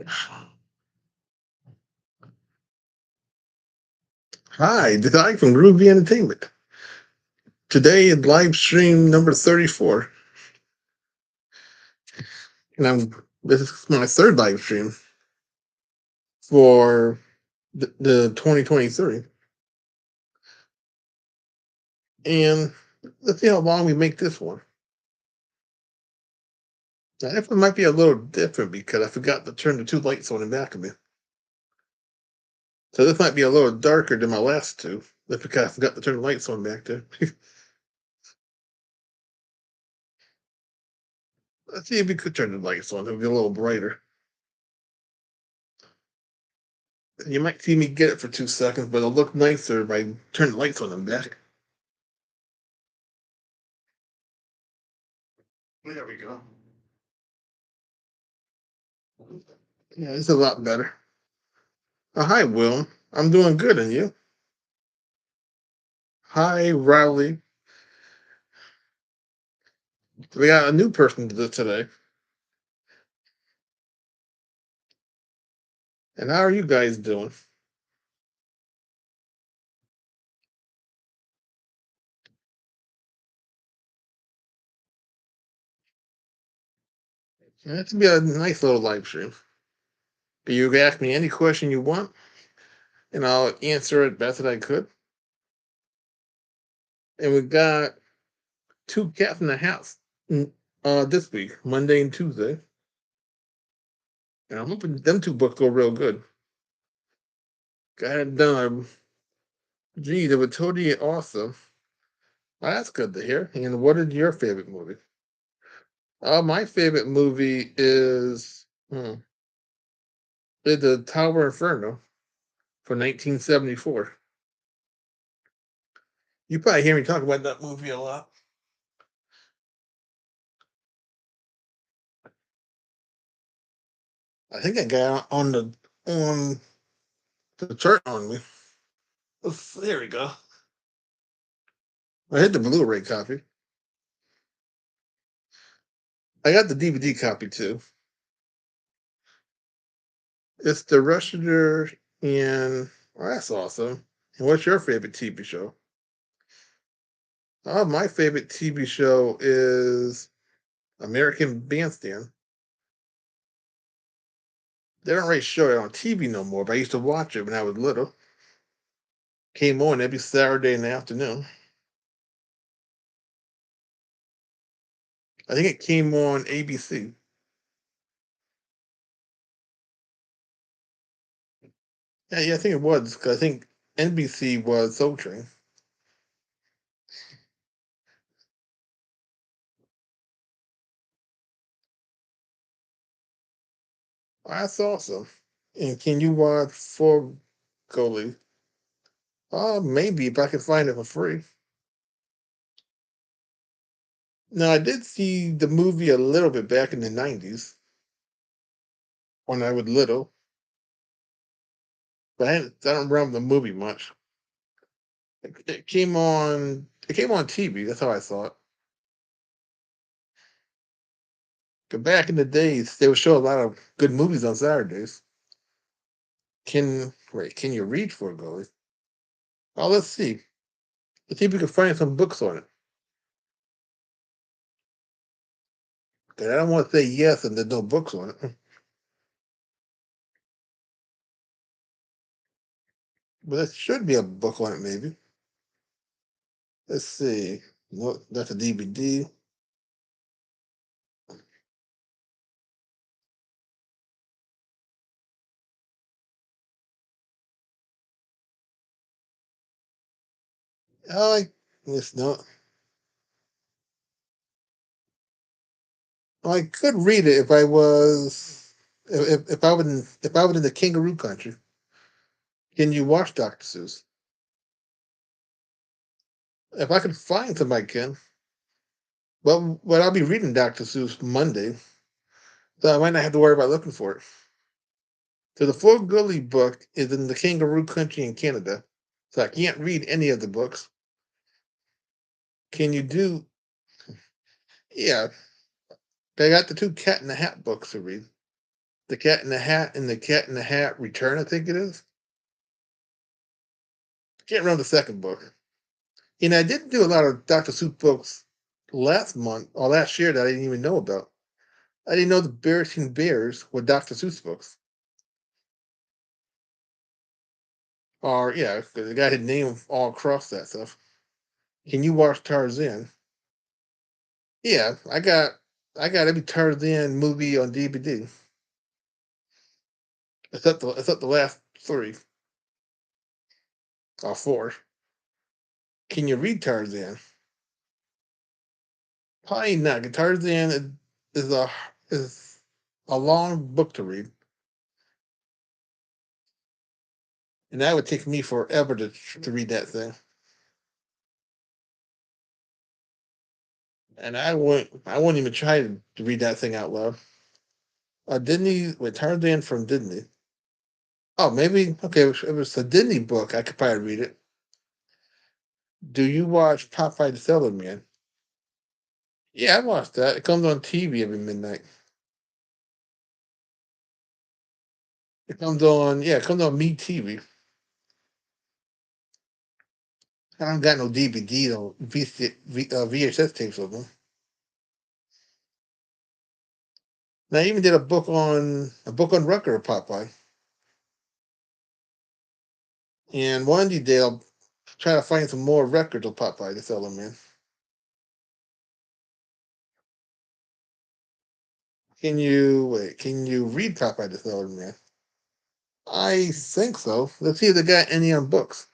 Hi, this is Ike from Groovy Entertainment. Today is live stream number 34, and this is my third live stream for the 2023. And let's see how long we make this one. Now, this one might be a little different because I forgot to turn the two lights on in back of me. So this might be a little darker than my last two. That's because I forgot to turn the lights on back there. Let's see if we could turn the lights on. It'll be a little brighter. You might see me get it for 2 seconds, but it'll look nicer if I turn the lights on and back. There we go. Yeah, it's a lot better. Hi, Will. I'm doing good, and you? Hi, Riley. We got a new person today. And how are you guys doing? Yeah, it's be a nice little live stream. You can ask me any question you want, and I'll answer it best that I could. And we got two cats in the house this week, Monday and Tuesday. And I'm hoping them two books go real good. Got it done. Gee, they were totally awesome. Well, that's good to hear. And what is your favorite movie? My favorite movie is the Tower Inferno for 1974. You probably hear me talk about that movie a lot. I think I got it on the chart on me. There we go. I hit the Blu-ray copy. I got the DVD copy too. It's the Rusher and that's awesome. And what's your favorite TV show? Oh, my favorite TV show is American Bandstand. They don't really show it on TV no more, but I used to watch it when I was little. Came on every Saturday in the afternoon. I think it came on ABC. Yeah, I think it was because I think NBC was Soul Train. That's awesome. And can you watch For Goalie? Maybe if I can find it for free. Now I did see the movie a little bit back in the '90s when I was little, but I don't remember the movie much. It came on. It came on TV. That's how I saw it. 'Cause back in the days, they would show a lot of good movies on Saturdays. Can you read For Goalie? Oh, let's see. Let's see if we can find some books on it. 'Cause I don't want to say yes and there's no books on it. But there should be a book on it, maybe. Let's see. No, that's a DVD. I it's not. I could read it if I was if I was in the kangaroo country. Can you watch Dr. Seuss? If I could find somebody can. Well, I'll be reading Dr. Seuss Monday, so I might not have to worry about looking for it. So the Four Gully book is in the kangaroo country in Canada, so I can't read any of the books. Can you do? Yeah, I got the two Cat in the Hat books to read. The Cat in the Hat and the Cat in the Hat Return, I think it is. Can't remember the second book. And I did do a lot of Dr. Seuss books last month or last year that I didn't even know about. I didn't know the Berenstain Bears were Dr. Seuss books. Or yeah, 'cause the guy had name all across that stuff. Can you watch Tarzan? Yeah, I got every Tarzan movie on DVD except the last three or four. Can you read Tarzan? Probably not. 'Cause Tarzan is is a long book to read, and that would take me forever to read that thing. And I wouldn't even try to read that thing out loud. Disney with Tarzan from Disney. Oh, maybe okay. If it's a Disney book, I could probably read it. Do you watch Popeye the Sailor Man? Yeah, I watched that. It comes on TV every midnight. It comes on Me TV. I don't got no DVD or VHS tapes of them. Now, I even did a book on record of Popeye, and one day I'll try to find some more records of Popeye the Sailor Man. Can you wait? Can you read Popeye the Sailor Man? I think so. Let's see if they got any on books.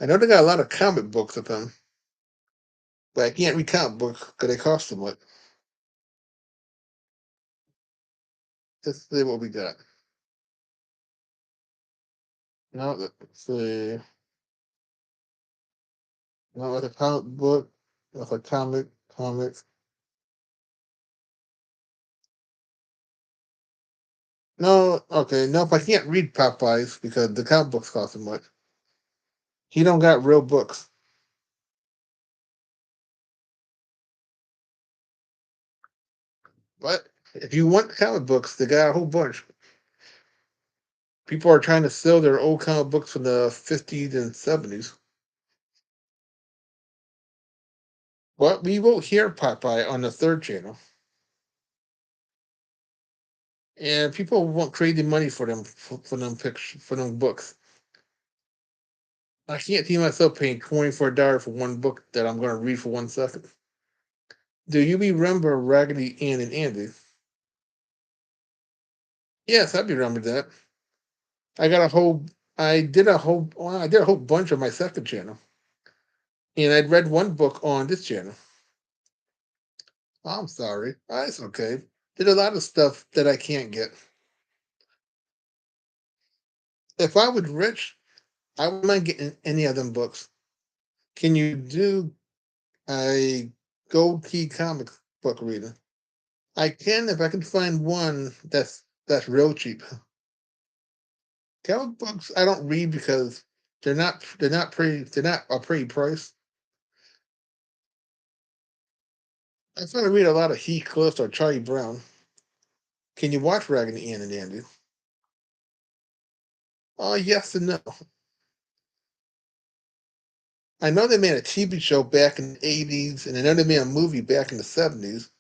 I know they got a lot of comic books of them, but I can't read comic books because they cost too much. Let's see what we got. No, let's see. No, it's a comic book. That's a comics. No, okay, no, if I can't read Popeyes because the comic books cost too much. He don't got real books. But if you want comic books, they got a whole bunch. People are trying to sell their old comic books from the 50s and 70s. But we will hear Popeye on the third channel. And people want crazy money for them books. I can't see myself paying $24 for one book that I'm going to read for 1 second. Do you remember Raggedy Ann and Andy? Yes, I remember that. I got a whole. I did a whole bunch on my second channel, and I'd read one book on this channel. I'm sorry, it's okay. There's a lot of stuff that I can't get. If I was rich, I wouldn't mind getting any of them books. Can you do a gold key comic book reader? I can if I can find one that's real cheap. Comic books I don't read because they're not a pretty price. I try to read a lot of Heathcliff or Charlie Brown. Can you watch Raggedy Ann and Andy? Oh, yes and no. I know they made a TV show back in the 80s, and I know they made a movie back in the 70s,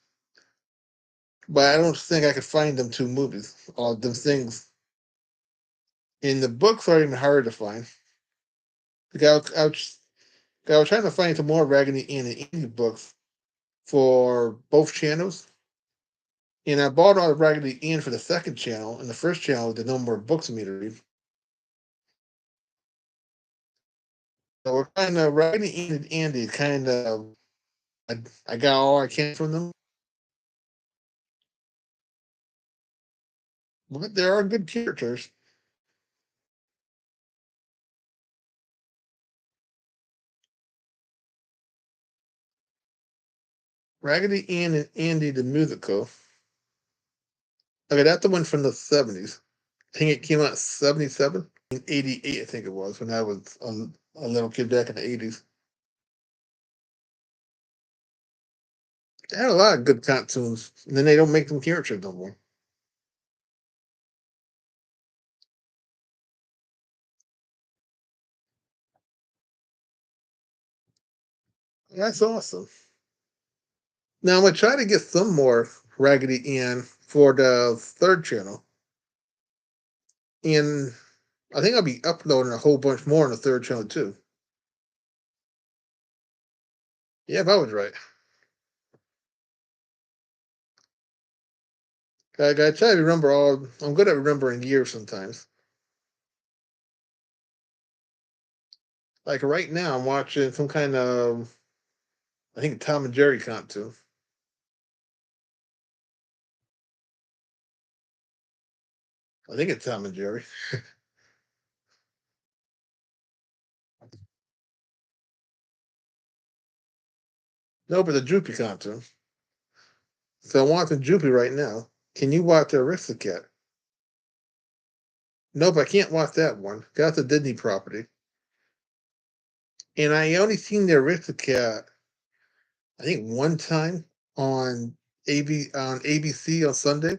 but I don't think I could find them two movies, all them things. And the books are even harder to find. Because I was trying to find some more Raggedy Ann and Andy books for both channels, and I bought all the Raggedy Ann for the second channel, and the first channel, there's no more books for me to read. So we're kind of Raggedy Ann and Andy kind of I got all I can from them, but there are good characters. Raggedy Ann and Andy the musical. Okay, that's the one from the 70s. I think it came out in 77, in 88, I think it was, when I was a little kid back in the 80s. They had a lot of good cartoons, and then they don't make them characters no more. That's awesome. Now I'm gonna try to get some more Raggedy Ann for the third channel, and I think I'll be uploading a whole bunch more on the third channel too. Yeah, if I was right. I gotta try to remember all. I'm good at remembering years sometimes. Like right now, I'm watching some kind of, I think, Tom and Jerry cartoon. I think it's Tom and Jerry. No, but the Droopy cartoon. So I'm watching Droopy right now. Can you watch the Aristocat? Nope, I can't watch that one. That's a Disney property. And I only seen the Aristocat, I think, one time on ABC on Sunday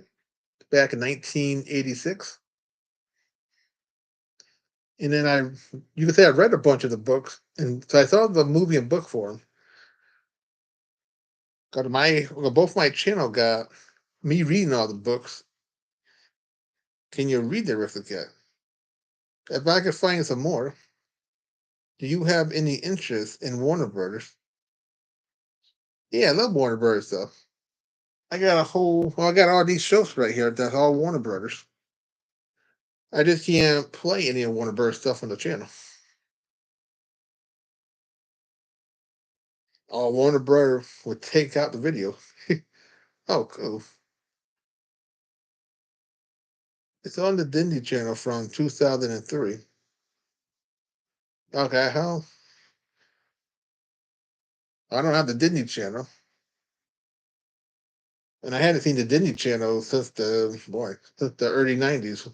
back in 1986. And then you could say I read a bunch of the books, and so I saw the movie and book form. Got both my channel got me reading all the books. Can you read the Aristocat? If I could find some more, do you have any interest in Warner Brothers? Yeah, I love Warner Brothers stuff. I got all these shows right here that's all Warner Brothers. I just can't play any of Warner Brothers stuff on the channel. All Warner Brothers would take out the video. Oh, cool. It's on the Disney Channel from 2003. Okay, how? I don't have the Disney Channel, and I hadn't seen the Disney Channel since the early '90s.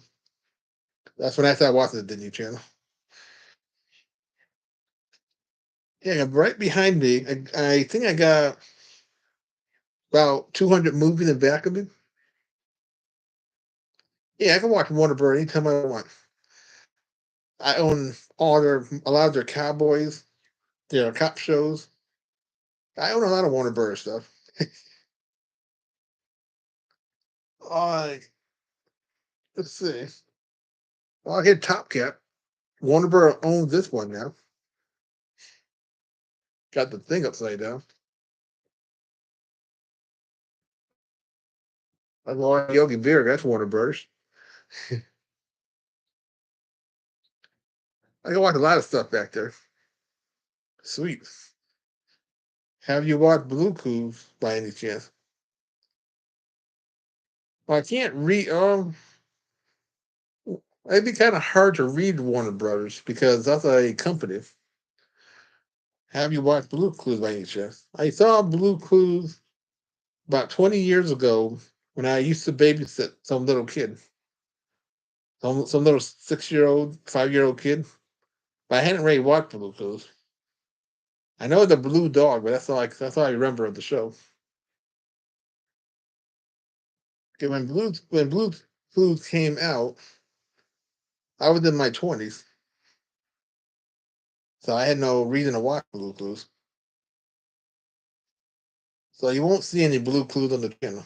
That's when I started watching the Disney Channel. Yeah, right behind me, I think I got about 200 movies in the back of me. Yeah, I can watch Warner Bros. Anytime I want. I own a lot of their cowboys, their cop shows. I own a lot of Warner Bros. Stuff. Uh, let's see. Well, I hit Top Cat. Warner Bros. Owns this one now. Got the thing upside down. I love Yogi Bear. That's Warner Bros. I can watch a lot of stuff back there. Sweet. Have you watched Blue Clues by any chance? Well, I can't read. It'd be kind of hard to read Warner Brothers because that's a company. Have you watched Blue Clues by any chance? I saw Blue Clues about 20 years ago when I used to babysit some little kid, some little 6-year old, 5-year old kid. But I hadn't really watched Blue Clues. I know the blue dog, but that's all I remember of the show. Okay, when Blue Clues came out, I was in my 20s, so I had no reason to watch Blue Clues. So you won't see any Blue Clues on the channel.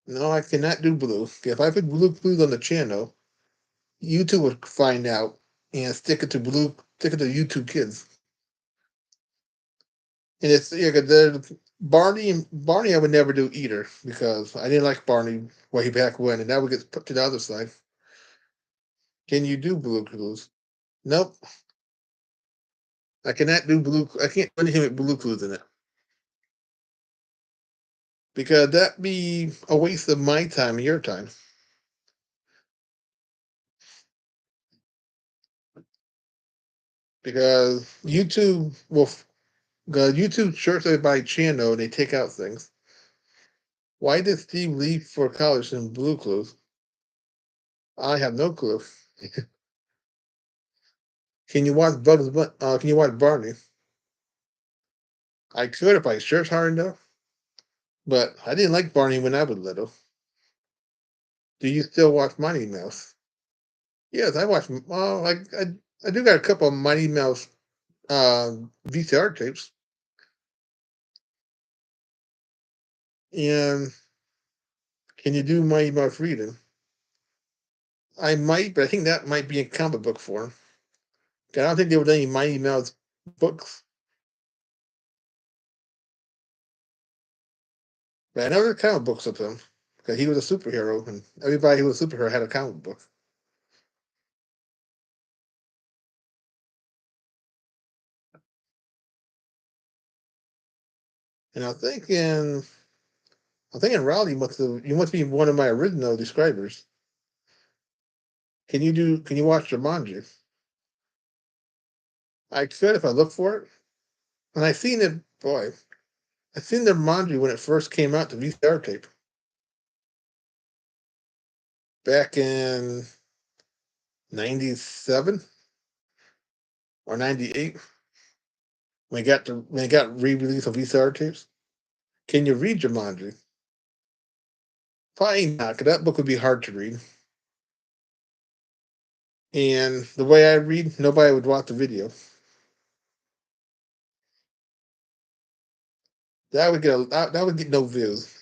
No, I cannot do blue. If I put Blue Clues on the channel, YouTube would find out and stick it to YouTube Kids. And it's yeah, 'cause Barney I would never do either because I didn't like Barney way back when, and that would get put to the other side. Can you do Blue Clues? Nope, I cannot do blue. I can't do anything with Blue Clues in it because that be a waste of my time and your time. Because YouTube shorts everybody channel and they take out things. Why did Steve leave for college in Blue Clues? I have no clue. Can you watch Barney? I could if I searched hard enough, but I didn't like Barney when I was little. Do you still watch Mighty Mouse? Yes, I watch. Well, I do got a couple of Mighty Mouse VCR tapes, and can you do Mighty Mouse reading? I might, but I think that might be in comic book form. I don't think there was any Mighty Mouse books, but I know there were comic books of him because he was a superhero, and everybody who was a superhero had a comic book. And I think in Raleigh you must be one of my original describers. Can you watch Jumanji? I could if I look for it. And I seen it, boy. I seen the Jumanji when it first came out, the VCR tape, back in '97 or '98 when it got re-released on VCR tapes. Can you read Jumanji? Probably not, because that book would be hard to read. And the way I read, nobody would watch the video. That would get no views.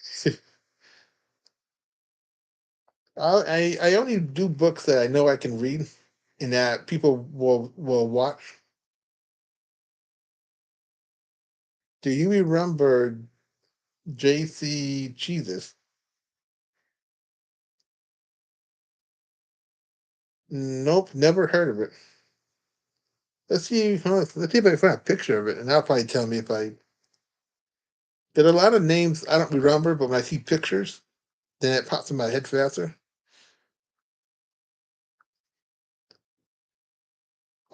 I only do books that I know I can read and that people will watch. Do you remember J.C. Cheeses? Nope, never heard of it. Let's see if I can find a picture of it, and that'll probably tell me if I. There are a lot of names I don't remember, but when I see pictures, then it pops in my head faster.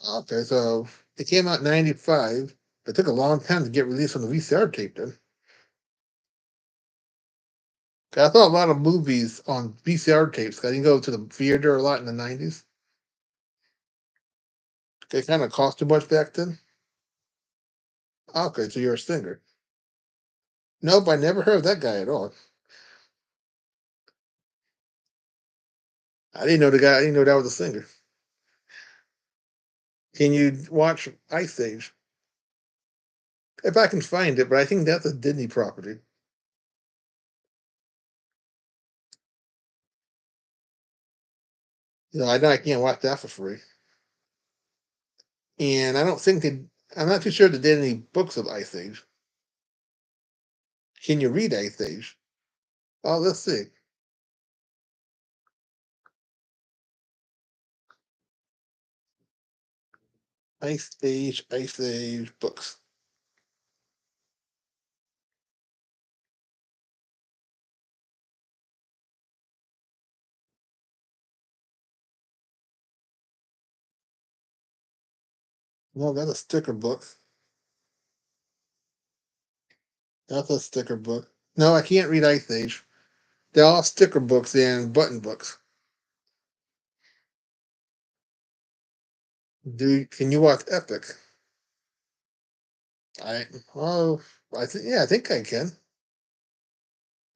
Okay, so it came out in '95. It took a long time to get released on the VCR tape. Then 'Cause I saw a lot of movies on VCR tapes. 'Cause I didn't go to the theater a lot in the '90s. They kind of cost too much back then. Okay, so you're a singer. Nope, I never heard of that guy at all. I didn't know the guy. I didn't know that was a singer. Can you watch Ice Age? If I can find it, but I think that's a Disney property. I know I can't watch that for free. And I don't think they. I'm not too sure they did any books of Ice Age. Can you read Ice Age? Oh, let's see. Ice Age books. No, that's a sticker book. That's a sticker book. No, I can't read Ice Age. They're all sticker books and button books. Can you watch Epic? I oh I think I can.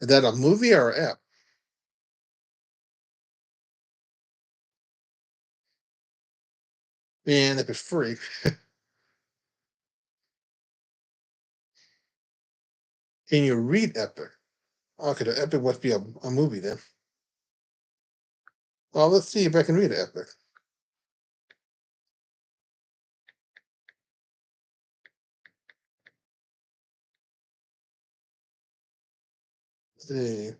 Is that a movie or an app? And if it's free, can you read Epic? Okay, the Epic must be a movie then. Well, let's see if I can read Epic. Let's see.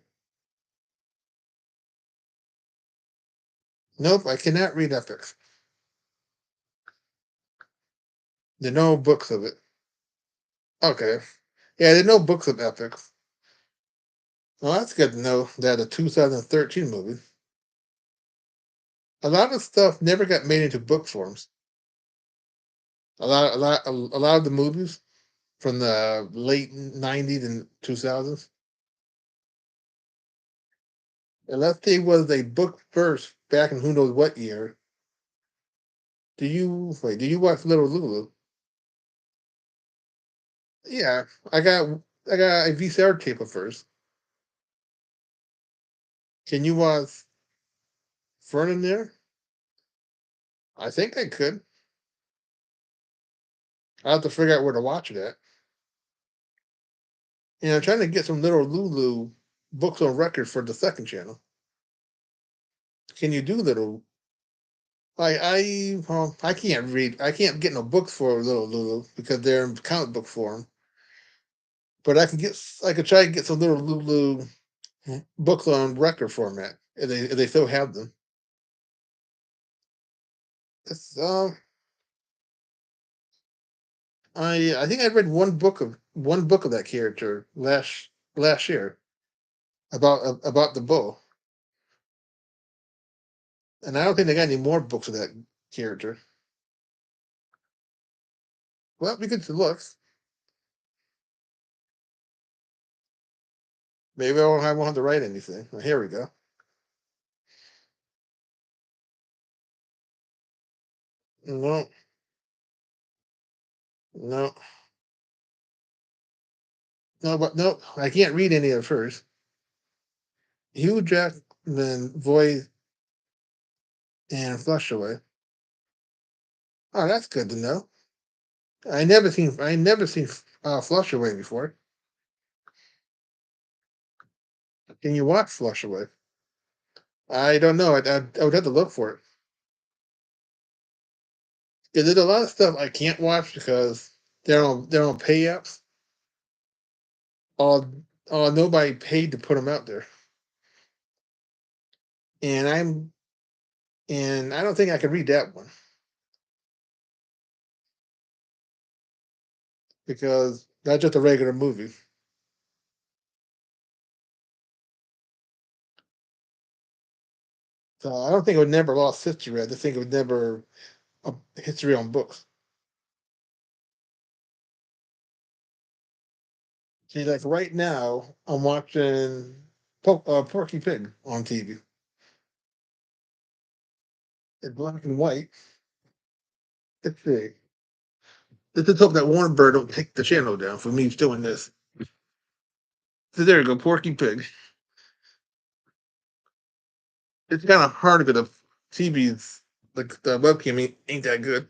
Nope, I cannot read Epic. There are no books of it. Okay. Yeah, there are no books of Epic. Well, that's good to know that a 2013 movie. A lot of stuff never got made into book forms. A lot of the movies from the late '90s and 2000s, unless they was a book first back in who knows what year. Do you watch Little Lulu? Yeah, I got I got a VCR tape of first. Can you watch Fern in there? I think I could. I have to figure out where to watch it at. And I'm trying to get some little Lulu books on record for the second channel. Can you do little? I can't read. I can't get no books for little Lulu because they're in comic book form. But I could try to get some little Lulu books on record format if they still have them. It's, I think I read one book of that character last year about the bull, and I don't think they got any more books of that character. Well, we could look. Maybe I won't have to write anything. Well, here we go. No, no, no, but no, I can't read any of hers. Hugh Jackman voice and Flushaway. Oh, that's good to know. I never seen Flushaway before. Can you watch Flushaway? I don't know. I would have to look for it. Yeah, there's a lot of stuff I can't watch because they're on pay apps. Or nobody paid to put them out there, and I don't think I can read that one because that's just a regular movie. So I don't think it would never lost history. I just think it would never a history on books. See, like right now, I'm watching Porky Pig on TV. It's black and white. Let's see. Let's just hope that Warner Bird don't take the channel down for me doing this. So there you go, Porky Pig. It's kind of hard because the TV's like the webcam ain't that good,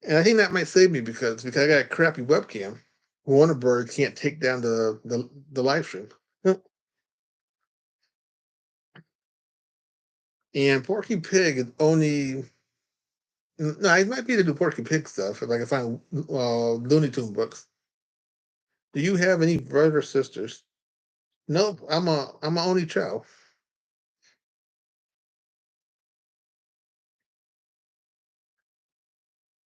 and I think that might save me because I got a crappy webcam. Warner Bird can't take down the live stream. And Porky Pig is only no, I might be able to do Porky Pig stuff if I can find Looney Tune books. Do you have any brothers or sisters? Nope, I'm a only child.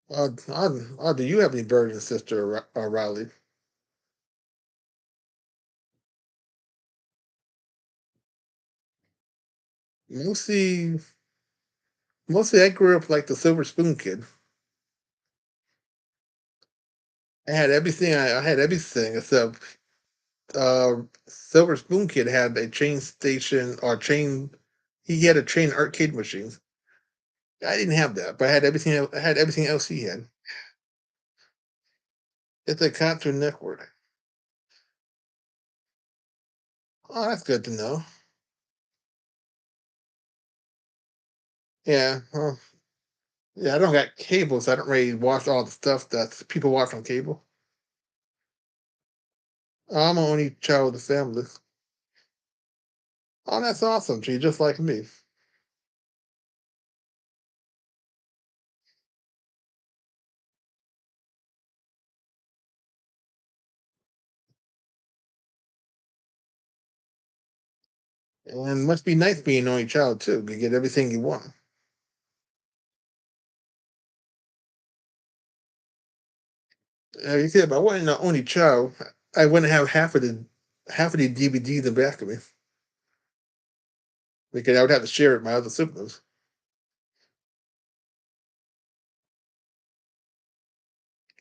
Do you have any brothers and sister, Riley? Mostly, mostly I grew up like the Silver Spoon kid. I had everything except Silver Spoon kid had a train station or chain. He had a train arcade machine. I didn't have that, but I had everything. I had everything else he had. It's a Cartoon Network. Oh, that's good to know. Yeah, well, yeah. I don't got cable, so I don't really watch all the stuff that people watch on cable. I'm the only child of the family. Oh, that's awesome, G. Just like me. And must be nice being an only child too. You get everything you want. You see, if I wasn't the only child, I wouldn't have half of the DVDs in the back of me because I would have to share it with my other siblings.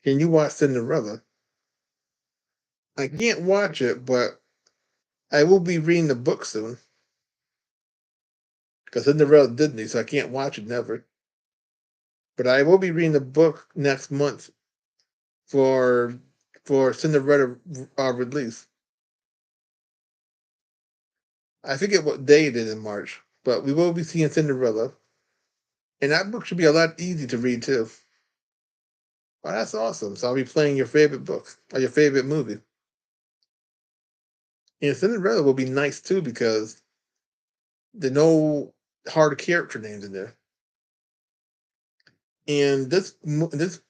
Can you watch Cinderella? I can't watch it, but I will be reading the book soon because Cinderella Disney, so I can't watch it never. But I will be reading the book next month for Cinderella release. I forget what day it is in March, but we will be seeing Cinderella, and that book should be a lot easy to read too. Oh, that's awesome. So I'll be playing your favorite book or your favorite movie. And Cinderella will be nice too because there are no hard character names in there. And the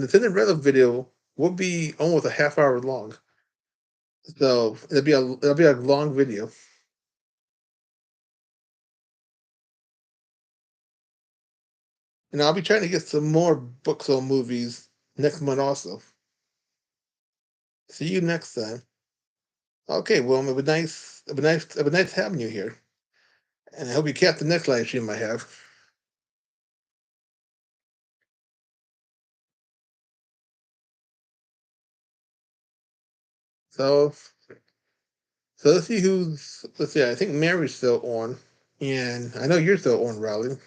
Cinderella video will be almost a half hour long. So it'll be a long video. And I'll be trying to get some more books or movies next month also. See you next time. Okay, well, it was nice having you here. And I hope you catch the next live stream I have. So let's see, I think Mary's still on. And I know you're still on, Riley.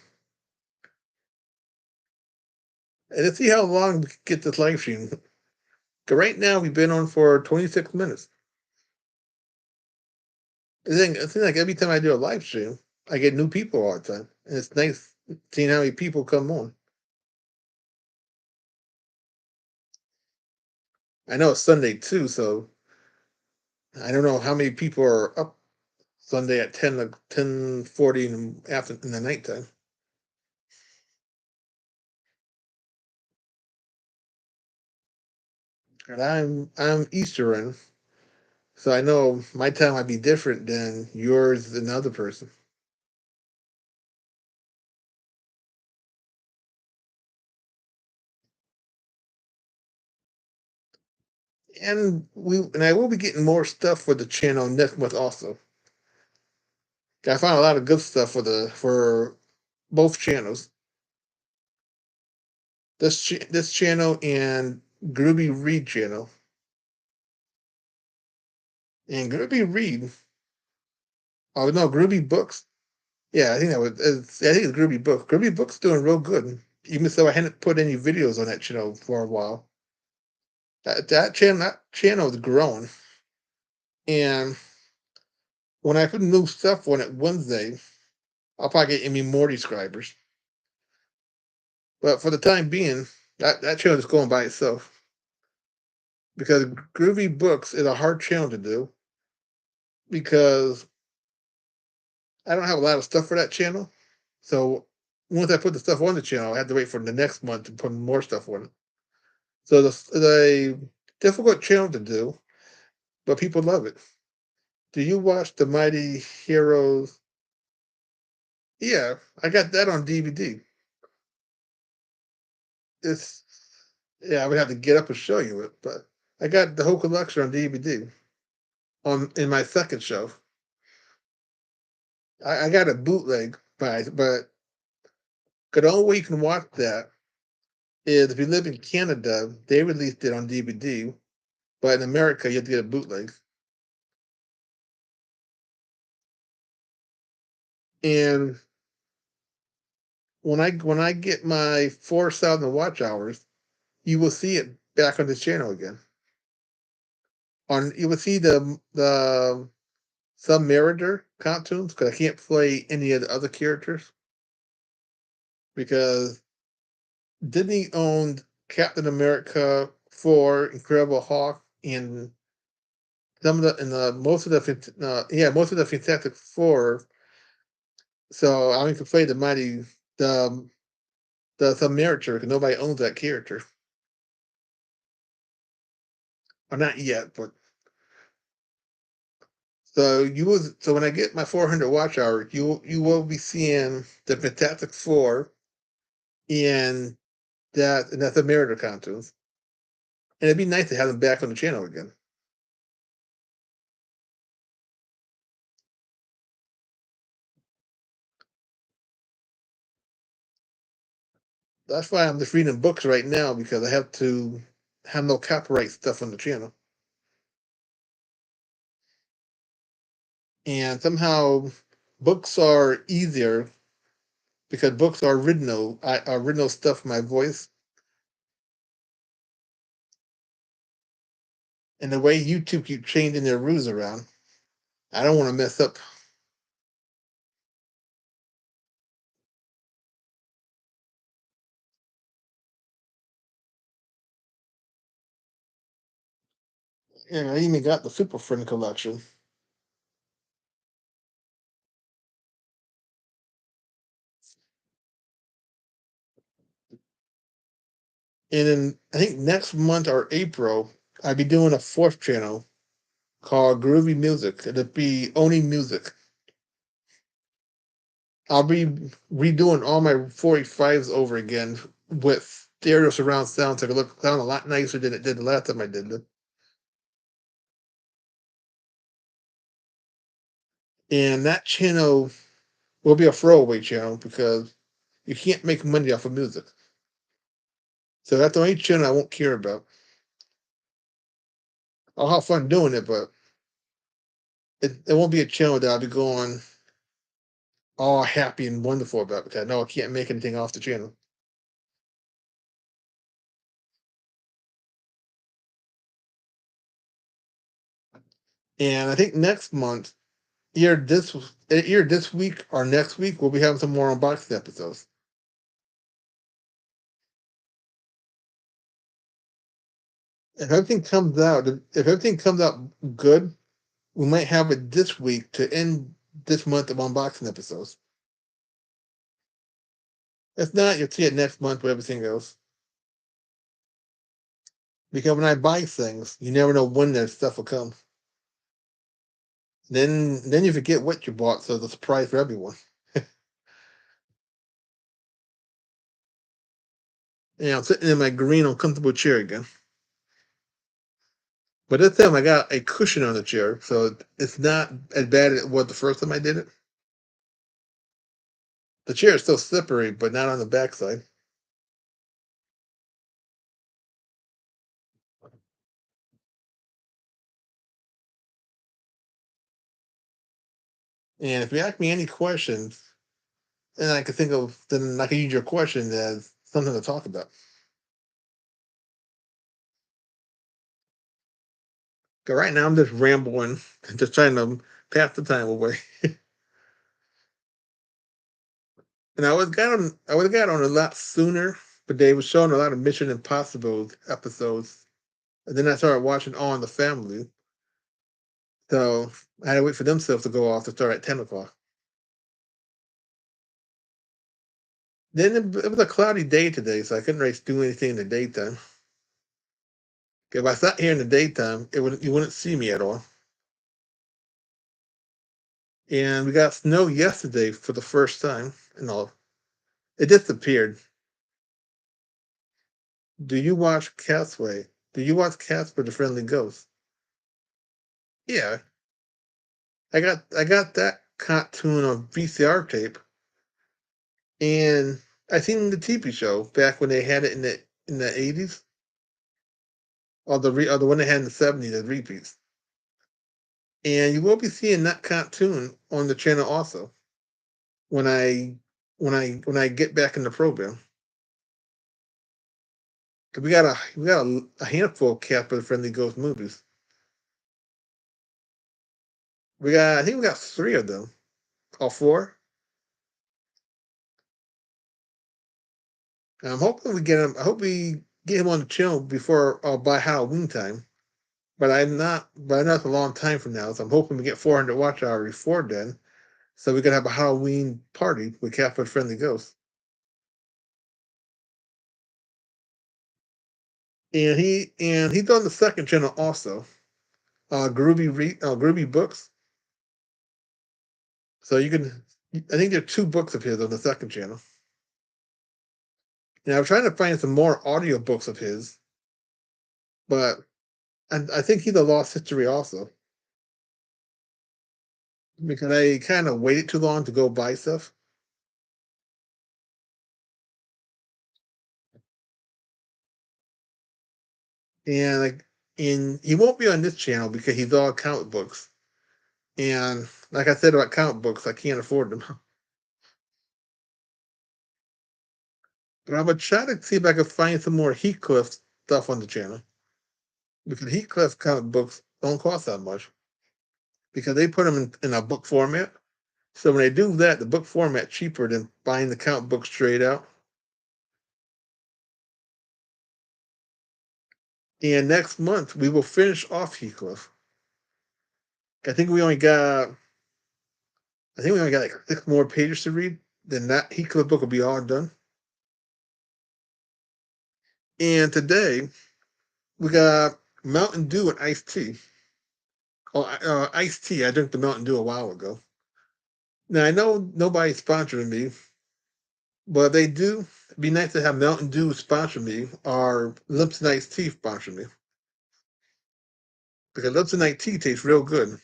And let's see how long we can get this live stream. 'Cause right now we've been on for 26 minutes. It seems like every time I do a live stream, I get new people all the time. And it's nice seeing how many people come on. I know it's Sunday too, so I don't know how many people are up Sunday at 10:40 in the nighttime. And I'm Eastern, so I know my time might be different than yours and another person. And I will be getting more stuff for the channel next month also. I found a lot of good stuff for both channels. This channel and Groovy Read channel. And Groovy Read, oh no, Groovy Books. Yeah, I think I think it's Groovy Books. Groovy Books doing real good. Even though I hadn't put any videos on that channel for a while. That channel is growing. And when I put new stuff on it Wednesday, I'll probably get any more subscribers. But for the time being, that channel is going by itself. Because Groovy Books is a hard channel to do because I don't have a lot of stuff for that channel. So once I put the stuff on the channel, I have to wait for the next month to put more stuff on it. So the difficult channel to do, but people love it. Do you watch the Mighty Heroes? Yeah, I got that on DVD. It's Yeah, I would have to get up and show you it, but I got the whole collection on DVD on in my second show. I got a bootleg, but the only way you can watch that is if you live in Canada, they released it on DVD, but in America you have to get a bootleg. And when I get my 4,000 watch hours, you will see it back on this channel again. On You will see the Submariner cartoons because I can't play any of the other characters because Disney owned Captain America, Thor, Incredible Hulk, and some of the and most of the Fantastic Four. So I only can play the the Submariner because nobody owns that character. Or not yet, but so when I get my 400 watch hour, you will be seeing the Fantastic Four and that's the Merida cartoons. And it'd be nice to have them back on the channel again. That's why I'm just reading books right now because I have to have no copyright stuff on the channel. And somehow books are easier because books are original stuff, my voice. And the way YouTube keep changing their rules around, I don't want to mess up. Yeah, I even got the Super Friend collection. And then I think next month or April, I'll be doing a fourth channel called Groovy Music. It'll be only music. I'll be redoing all my 45s over again with stereo surround sound to sound a lot nicer than it did the last time I did it. And that channel will be a throwaway channel because you can't make money off of music. So that's the only channel I won't care about. I'll have fun doing it, but it won't be a channel that I'll be going all happy and wonderful about because I know I can't make anything off the channel. And I think next month, either this week or next week, we'll be having some more unboxing episodes. If everything comes out good, we might have it this week to end this month of unboxing episodes. If not, you'll see it next month with everything else. Because when I buy things, you never know when that stuff will come. Then you forget what you bought, so it's a surprise for everyone. And I'm sitting in my green uncomfortable chair again. But this time I got a cushion on the chair, so it's not as bad as it was the first time I did it. The chair is still slippery, but not on the backside. And if you ask me any questions, then I can use your question as something to talk about. 'Cause right now I'm just rambling, just trying to pass the time away. And I would have got on a lot sooner, but they were showing a lot of Mission Impossible episodes. And then I started watching All in the Family. So I had to wait for themselves to go off to start at 10 o'clock. Then it was a cloudy day today, so I couldn't really do anything in the daytime. If I sat here in the daytime, you wouldn't see me at all. And we got snow yesterday for the first time and all. It disappeared. Do you watch Castaway? Do you watch Casper the Friendly Ghost? Yeah, I got that cartoon on VCR tape, and I seen the TV show back when they had it in the 80s, or the one they had in the 70s as repeats. And you will be seeing that cartoon on the channel also when I get back in the program. 'Cause we got a handful of Casper the Friendly Ghost movies. I think we got three of them or four. And I'm hoping we get him. I hope we get him on the channel before by Halloween time. But I'm not. But I know it's a long time from now, so I'm hoping we get 400 watch hours before then, so we can have a Halloween party with Casper the Friendly Ghost. And he's on the second channel also. Groovy Books. So you can. I think there are two books of his on the second channel. And I'm trying to find some more audio books of his, but I think he's a lost history also because I kind of waited too long to go buy stuff. And he won't be on this channel because he's all comic books. And like I said about comic books, I can't afford them. But I'm gonna try to see if I can find some more Heathcliff stuff on the channel because Heathcliff comic books don't cost that much because they put them in a book format. So when they do that, the book format cheaper than buying the comic book straight out. And next month we will finish off Heathcliff. I think we only got like 6 more pages to read. Then that Heathcliff book will be all done. And today we got Mountain Dew and iced tea. Oh, iced tea. I drank the Mountain Dew a while ago. Now I know nobody's sponsoring me, but if they do, it'd be nice to have Mountain Dew sponsor me or Lips and iced tea sponsor me because Lips and iced tea tastes real good.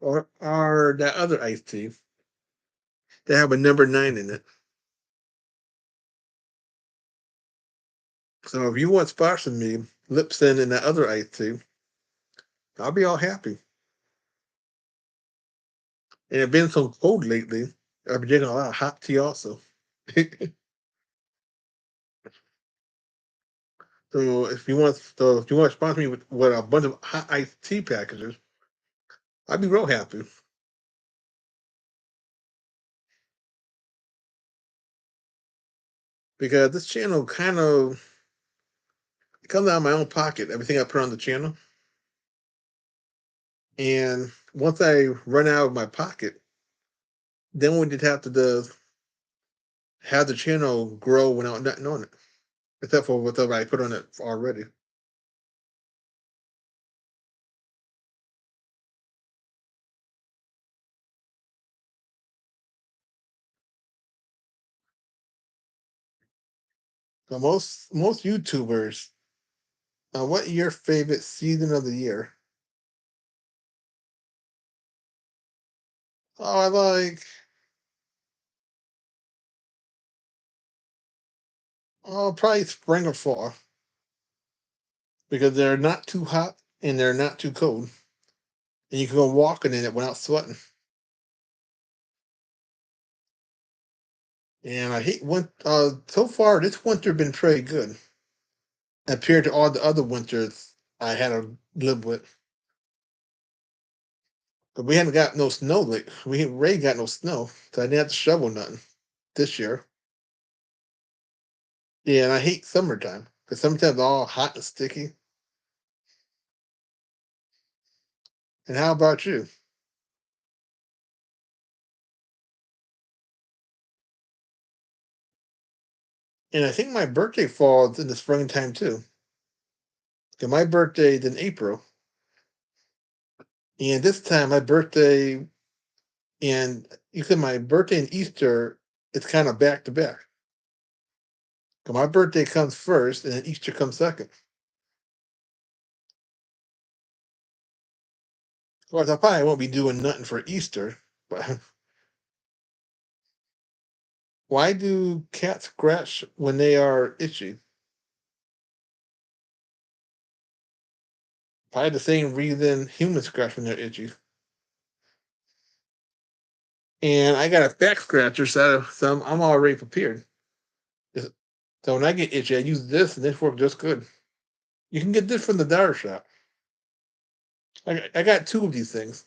Or that other iced tea that have a number 9 in it. So if you want to sponsor me, Lipson and that other iced tea, I'll be all happy. And it's been so cold lately. I've been drinking a lot of hot tea also. So if you want to sponsor me with a bunch of hot iced tea packages, I'd be real happy. Because this channel kind of it comes out of my own pocket, everything I put on the channel. And once I run out of my pocket, then we just have to have the channel grow without not knowing it. Except for whatever I put on it already. So most YouTubers, what your favorite season of the year? Oh, I like probably spring or fall because they're not too hot and they're not too cold, and you can go walking in it without sweating. And I hate when so far this winter been pretty good compared to all the other winters I had to live with. But we haven't got no snow. Like we ain't really got no snow, so I didn't have to shovel nothing this year. Yeah, and I hate summertime because summertime's all hot and sticky. And how about you? And I think my birthday falls in the springtime too. 'Cause my birthday's in April, and this time my birthday and you said my birthday and Easter, it's kind of back to back. 'Cause my birthday comes first, and then Easter comes second. Of course, I probably won't be doing nothing for Easter, but why do cats scratch when they are itchy? Probably the same reason humans scratch when they're itchy. And I got a back scratcher, so I'm already prepared. So when I get itchy, I use this, and this works just good. You can get this from the dollar shop. I got 2 of these things.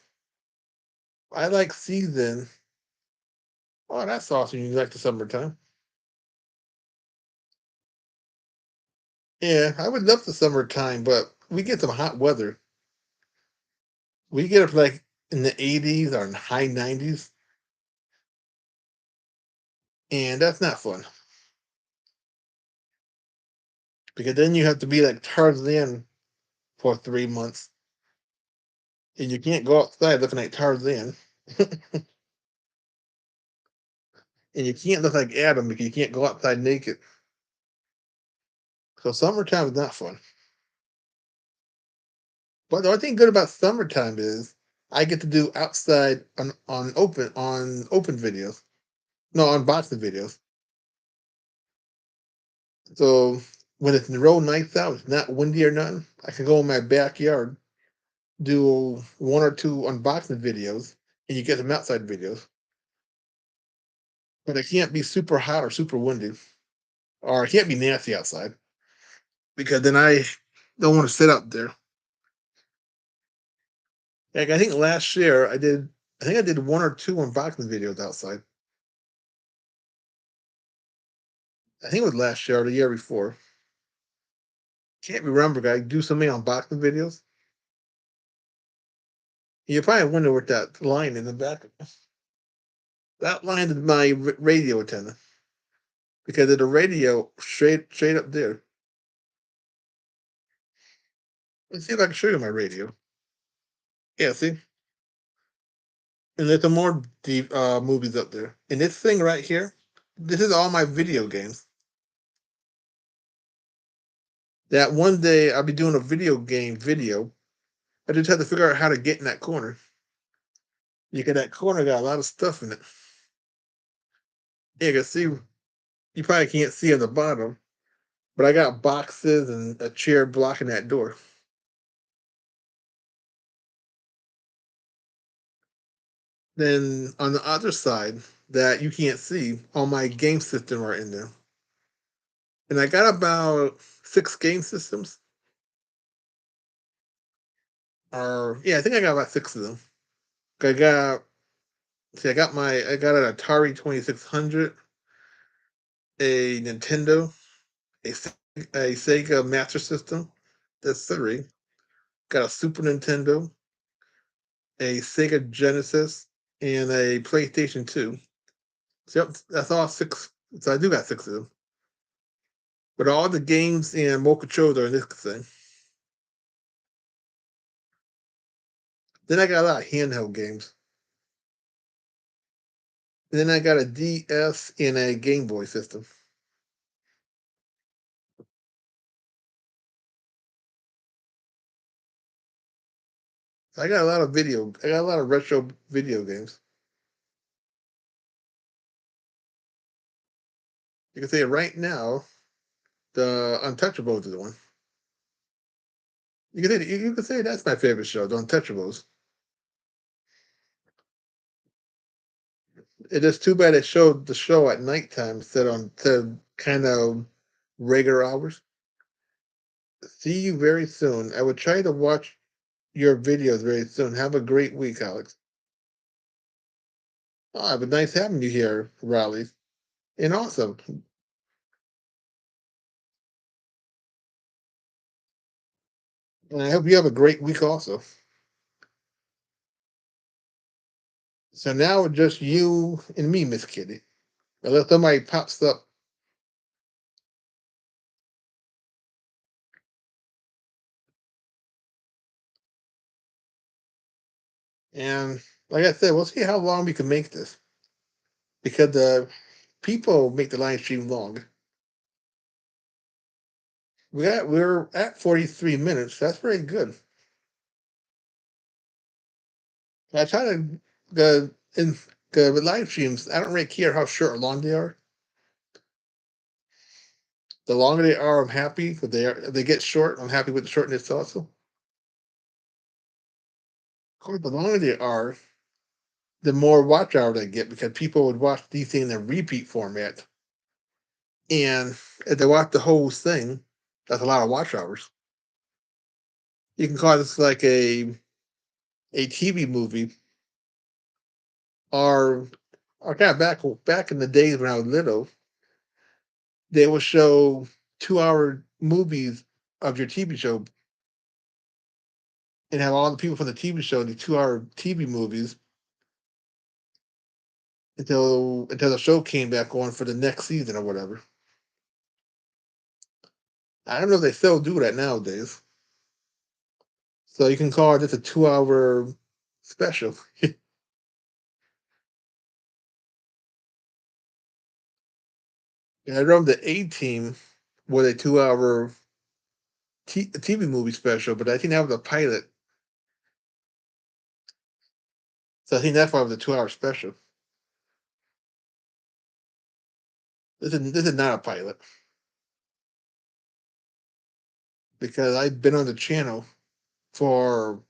I like season. Oh, that's awesome. You like the summertime. Yeah, I would love the summertime, but we get some hot weather. We get up like in the 80s or in high 90s, and that's not fun because then you have to be like Tarzan for 3 months, and you can't go outside looking like Tarzan, and you can't look like Adam because you can't go outside naked. So summertime is not fun. But the only thing good about summertime is I get to do outside on open videos. No, unboxing videos. So when it's real nice out, it's not windy or nothing, I can go in my backyard, do 1 or 2 unboxing videos, and you get some outside videos. But it can't be super hot or super windy, or it can't be nasty outside because then I don't want to sit up there. Like I think last year I did I think I did one or two unboxing videos outside. I think it was last year or the year before. Can't remember. I do so many unboxing videos. You probably wonder what that line in the back. That line is my radio antenna because of the radio straight up there. Let's see if I can show you my radio. Yeah, see, and there's some more deep movies up there. And this thing right here, this is all my video games. That one day I'll be doing a video game video. I just had to figure out how to get in that corner. Because that corner got a lot of stuff in it. Yeah, you can see, you probably can't see on the bottom, but I got boxes and a chair blocking that door. Then on the other side that you can't see, all my game system are in there. And I got about 6 game systems. Or yeah, I think I got about 6 of them. I got see, I got an Atari 2600, a Nintendo, a a Sega Master System. That's 3. Got a Super Nintendo, a Sega Genesis, and a PlayStation 2. So yep, that's all 6. So I do got 6 of them. But all the games and more controls are in this thing. Then I got a lot of handheld games. And then I got a DS and a Game Boy system. So I got a lot of retro video games. You can say right now, the Untouchables is the one. You can say that's my favorite show, the Untouchables. It is too bad it showed the show at nighttime instead of kind of regular hours. See you very soon. I will try to watch your videos very soon. Have a great week, Alex. Oh, it was nice having you here, Raleigh. And awesome. And I hope you have a great week also. So now it's just you and me, Miss Kitty. Unless somebody pops up. And like I said, we'll see how long we can make this. Because the people make the live stream long. We're at 43 minutes. That's very good. I try to in the live streams. I don't really care how short or long they are. The longer they are, I'm happy. If they get short, I'm happy with the shortness also. Of course, the longer they are, the more watch hours I get because people would watch these things in a repeat format. And if they watch the whole thing, that's a lot of watch hours. You can call this like a TV movie, or kind of back in the days when I was little, they would show 2 hour movies of your TV show and have all the people from the TV show the 2 hour TV movies until the show came back on for the next season or whatever. I don't know if they still do that nowadays. So you can call it just a 2 hour special. And I remember the A Team was a 2 hour TV movie special, but I think that was a pilot. So I think that's why it was a 2 hour special. This is not a pilot because I've been on the channel for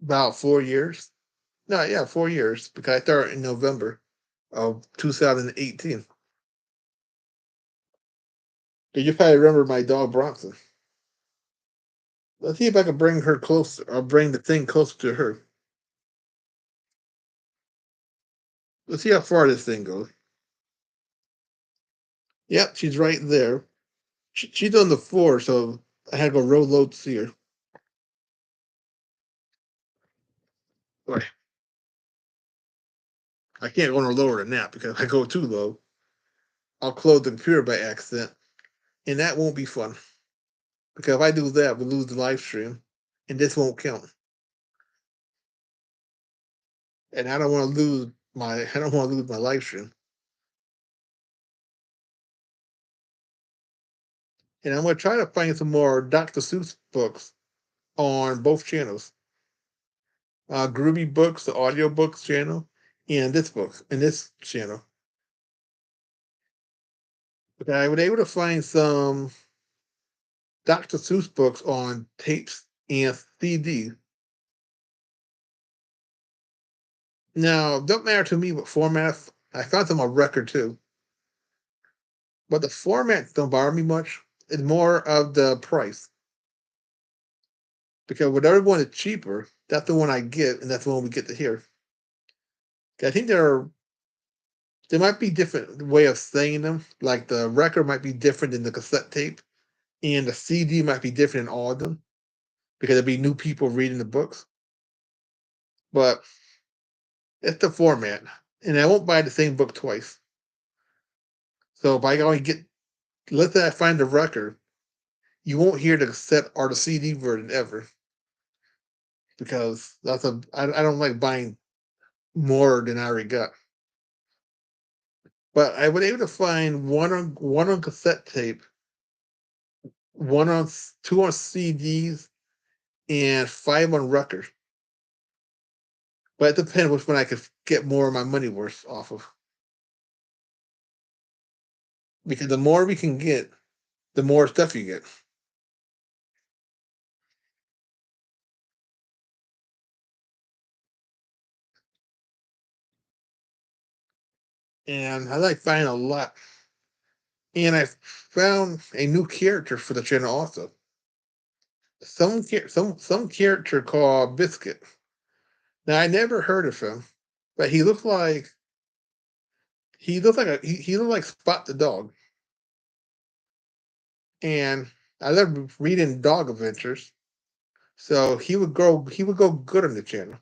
about 4 years. No, yeah, 4 years because I started in November of 2018. You probably remember my dog Bronson. Let's see if I can bring her closer or bring the thing closer to her. Let's see how far this thing goes. Yep, she's right there. She's on the floor, so I had to go real low to see her. Boy, I can't go no lower than that because if I go too low, I'll close the computer by accident, and that won't be fun. Because if I do that, we lose the live stream, and this won't count. And I don't want to lose my live stream. And I'm going to try to find some more Dr. Seuss books on both channels. Groovy Books, the audio books channel, and this channel. But I was able to find some Dr. Seuss books on tapes and CD. Now, it don't matter to me what format. I found them on record too, but the format don't bother me much. It's more of the price because whatever one is cheaper, that's the one I get, and that's the one we get to hear. I think there might be different way of saying them. Like the record might be different than the cassette tape, and the CD might be different in all of them because there'd be new people reading the books. But it's the format, and I won't buy the same book twice. So if I only get, let's say I find the record, you won't hear the cassette or the CD version ever because I don't like buying more than I already got. But I was able to find one on cassette tape, two on CDs, and five on record. But it depends which one I could get more of my money worth off of. Because the more we can get, the more stuff you get. And I like finding a lot. And I found a new character for the channel also. Some character called Biscuit. Now I never heard of him, but he looked like Spot the dog. And I love reading dog adventures. So he would go good on the channel.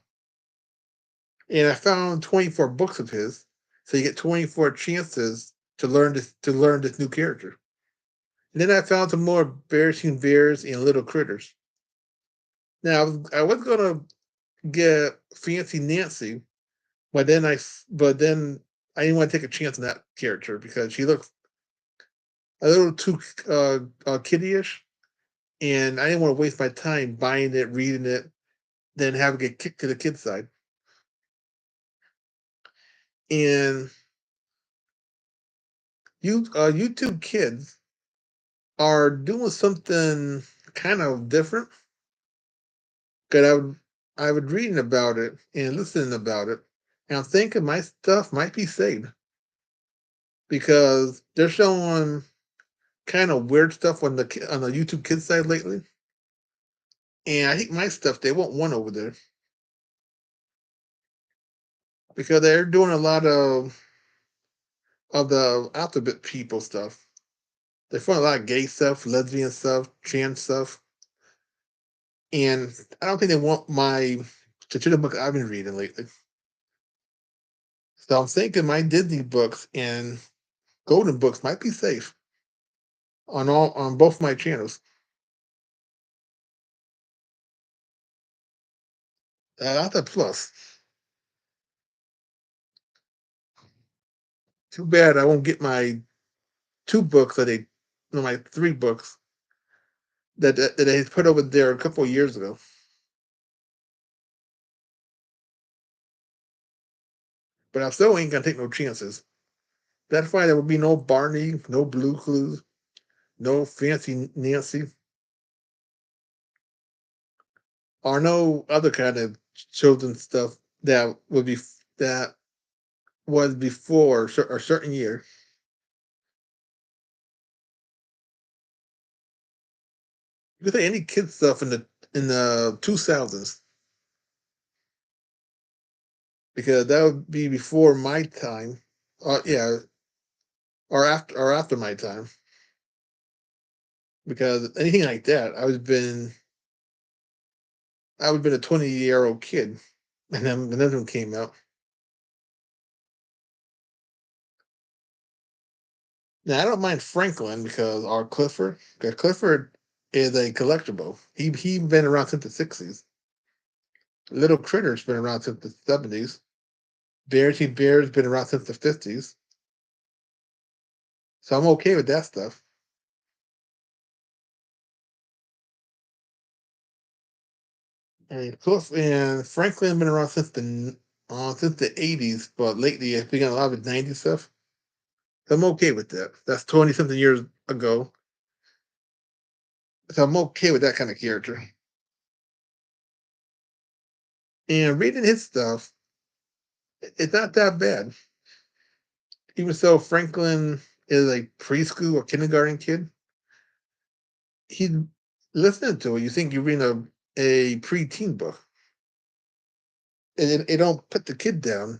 And I found 24 books of his. So you get 24 chances to learn this new character. And then I found some more embarrassing bears and little critters. Now I was gonna get Fancy Nancy, but then I didn't want to take a chance on that character because she looked a little too kiddyish, and I didn't want to waste my time buying it, reading it, then having it kicked to the kids side. And YouTube kids are doing something kind of different. Cause I was reading about it and listening about it, and I'm thinking my stuff might be saved because they're showing kind of weird stuff on the YouTube kids side lately, and I think my stuff they won't want over there because they're doing a lot of the alphabet people stuff. They're doing a lot of gay stuff, lesbian stuff, trans stuff, and I don't think they want the children book I've been reading lately. So I'm thinking my Disney books and Golden books might be safe on both my channels. That's a plus. Too bad I won't get my two books that they, no, my three books that they put over there a couple of years ago. But I still ain't gonna take no chances. That's why there will be no Barney, no Blue Clues, no Fancy Nancy, or no other kind of children's stuff that was before a certain year. You could say any kid stuff in the 2000s. because that would be before my time. Yeah, or after my time. Because anything like that, I would have been a 20-year-old kid, and then another one came out. Now I don't mind Franklin or Clifford. Because Clifford is a collectible. He been around since the '60s. Little Critter's been around since the '70s. Bear's been around since the '50s. So I'm okay with that stuff. And Franklin been around since the '80s, but lately it's been a lot of '90s stuff. So I'm okay with that. That's 20 something years ago. So I'm okay with that kind of character. And reading his stuff, it's not that bad. Even so, Franklin is a preschool or kindergarten kid. He listening to it, you think you're reading a preteen book, and it don't put the kid down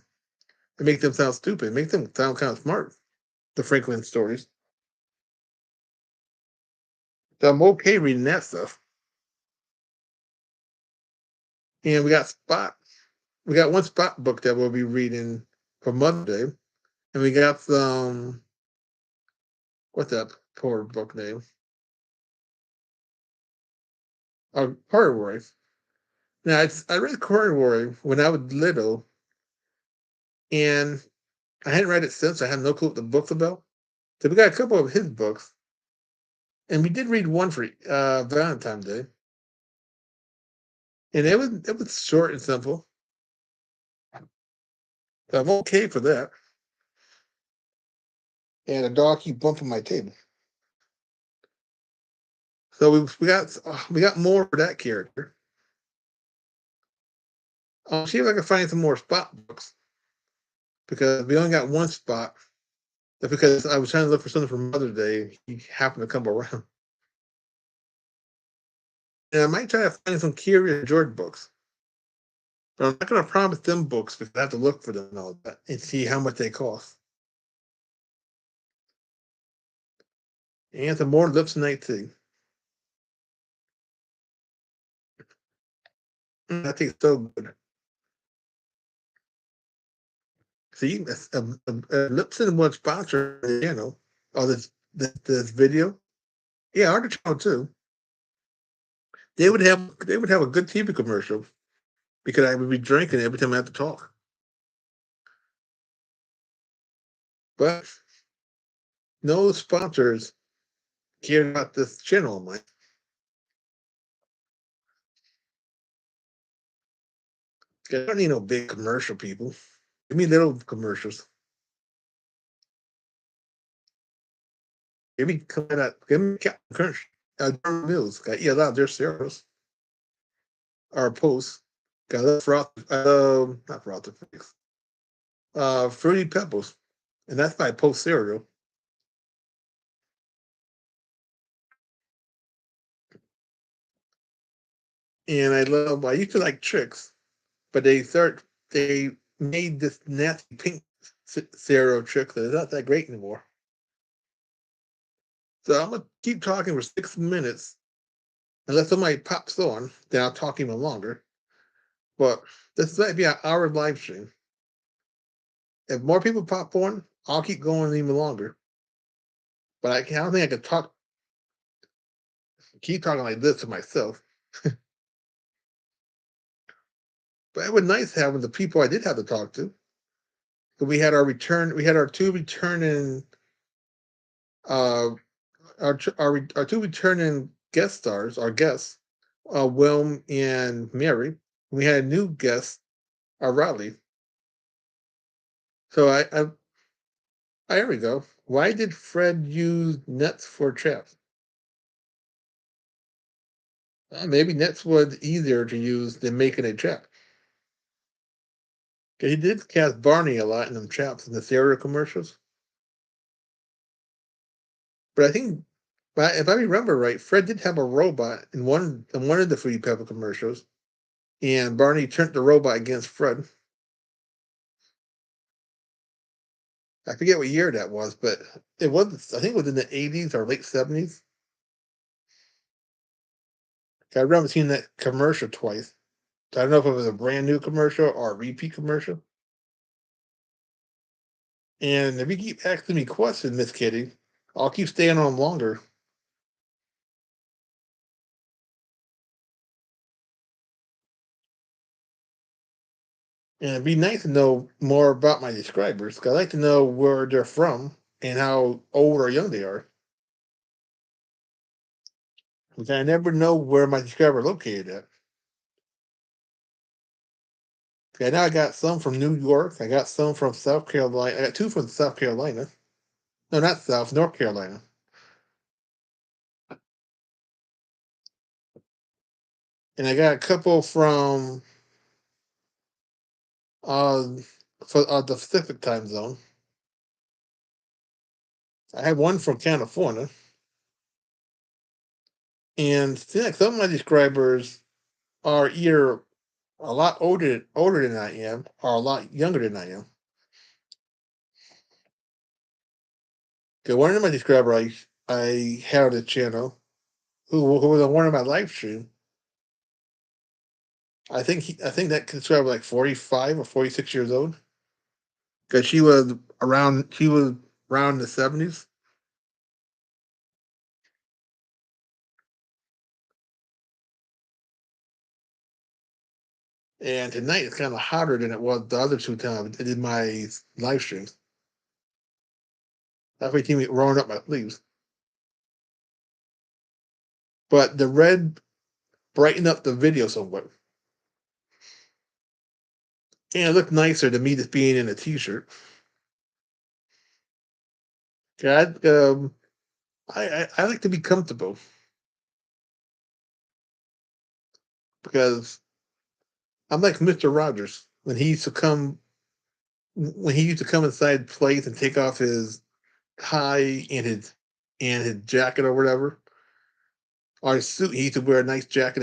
and make them sound stupid. It makes them sound kind of smart. The Franklin stories. So I'm okay reading that stuff. And we got one Spot book that we'll be reading for Mother's Day, and we got some. What's that poor book name? Horror. Now, I read Corridor when I was little, and I hadn't read it since. I had no clue what the book's about. So we got a couple of his books, and we did read one for Valentine's Day, and it was short and simple. So I'm okay for that. And a dog keep bumping my table. So we got more for that character. I'll see if I can find some more Spot books because we only got one Spot. That's because I was trying to look for something for Mother's Day. He happened to come around. And I might try to find some Curious George books. But I'm not going to promise them books because I have to look for them and all that and see how much they cost. And some more Lips Night tea. That tastes so good. See, Lipson was sponsored, all this video. Yeah, Artichoke too. They would have a good TV commercial because I would be drinking every time I have to talk. But no sponsors care about this channel of mine. I don't need no big commercial people. Give me little commercials. Give me Captain Crunch. Durham Mills. Got eat a lot of their cereals. Or posts. Got a froth not froth flakes. Fruity Pebbles. And that's my post cereal. And I used to like Tricks, but they made this nasty pink cereal Tricks that is not that great anymore. So I'm gonna keep talking for 6 minutes unless somebody pops on, then I'll talk even longer. But this might be an hour live stream. If more people pop on, I'll keep going even longer. But I don't think I can keep talking like this to myself. But it was nice having the people I did have to talk to. So we had our two returning uh our two returning guest stars, our guests, Wilm and Mary. We had a new guest, Riley. So here we go. Why did Fred use nets for traps? Maybe nets was easier to use than making a trap. 'Cause he did cast Barney a lot in them traps in the cereal commercials. But I think, if I remember right, Fred did have a robot in one of the Fruity Pebble commercials, and Barney turned the robot against Fred. I forget what year that was, but it was. I think it was in the '80s or late '70s. I remember seeing that commercial twice. I don't know if it was a brand new commercial or a repeat commercial. And if you keep asking me questions, Miss Kitty, I'll keep staying on longer. And it'd be nice to know more about my subscribers. 'Cause I like to know where they're from and how old or young they are. Because I never know where my subscriber are located at. Okay, now I got some from New York. I got some from South Carolina. I got two from South Carolina. No, not South, North Carolina. And I got a couple from uh, the Pacific time zone. I had one from California. And see, like some of my subscribers are either a lot older than I am or a lot younger than I am. Okay, one of my subscribers I had on the channel who was on one of my live stream. I think that subscriber was like 45 or 46 years old. Because she was around the '70s. And tonight it's kind of hotter than it was the other two times I did my live streams. That's why you see me rolling up my sleeves. But the red brightened up the video somewhat. And it looked nicer than me just being in a t-shirt. God, I like to be comfortable because I'm like Mr. Rogers when he used to come inside plays and take off his tie and his jacket or whatever, or his suit. He used to wear a nice jacket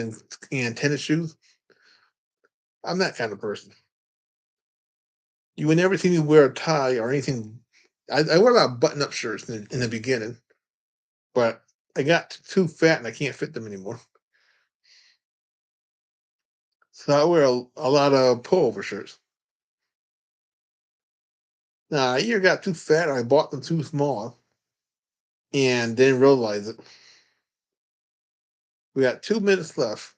and tennis shoes. I'm that kind of person. You would never see me wear a tie or anything. I wear a lot of button-up shirts in the beginning, but I got too fat and I can't fit them anymore. So I wear a lot of pullover shirts. Now I either got too fat or I bought them too small and didn't realize it. We got 2 minutes left.